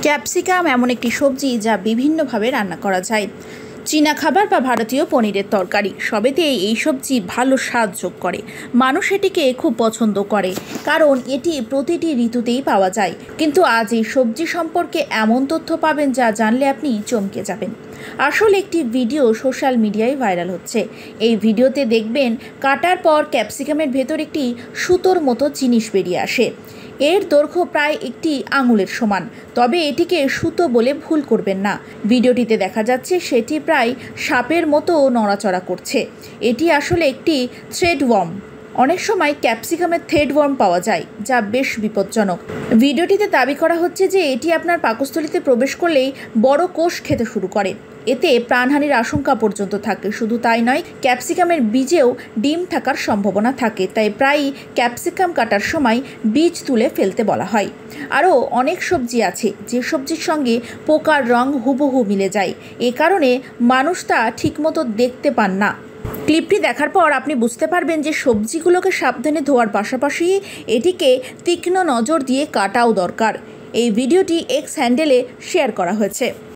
Capsicum এমন একটি সবজি যা বিভিন্নভাবে রান্না করা যায়। চীনা খাবার বা ভারতীয় পনিরের তরকারি সবেতেই এই সবজি ভালো স্বাদ যোগ করে। মানুষ এটিকে খুব পছন্দ করে কারণ এটি প্রতিটি ঋতুতেই পাওয়া যায়। কিন্তু আজ এই সবজি সম্পর্কে এমন তথ্য পাবেন যা জানলে আপনি চমকে যাবেন। আসলে একটি ভিডিও সোশ্যাল মিডিয়ায় ভাইরাল হচ্ছে। এই ভিডিওতে দেখবেন কাটার পর ক্যাপসিকামের ভেতর একটি সুতোর মতো জিনিস বেরিয়ে আসে। এর দৈর্ঘ্য প্রায় একটি আঙুলের সমান, তবে এটিকে সুতো বলে ভুল করবেন না। ভিডিওটিতে দেখা যাচ্ছে সেটি প্রায় সাপের মতো নড়াচড়া করছে। এটি আসলে একটি থ্রেডওয়ার্ম। অনেক সময় ক্যাপসিকামের থ্রেডওয়ার্ম পাওয়া যায়, যা বেশ বিপজ্জনক। ভিডিওটিতে দাবি করা হচ্ছে যে এটি আপনার পাকস্থলীতে প্রবেশ করলেই বড় কোষ খেতে শুরু করে। এতে প্রাণহানির আশঙ্কা পর্যন্ত থাকে। শুধু তাই নয়, ক্যাপসিকামের বীজেও ডিম থাকার সম্ভাবনা থাকে, তাই প্রায়ই ক্যাপসিকাম কাটার সময় বীজ তুলে ফেলতে বলা হয়। আরও অনেক সবজি আছে যে সবজির সঙ্গে পোকার রং হুবহু মিলে যায়। এ কারণে মানুষ তা ঠিকমতো দেখতে পান না। ক্লিপটি দেখার পর আপনি বুঝতে পারবেন যে সবজিগুলোকে সাবধানে ধোয়ার পাশাপাশি এটিকে তীক্ষ্ণ নজর দিয়ে কাটাও দরকার। এই ভিডিওটি এক্স হ্যান্ডেলে শেয়ার করা হয়েছে।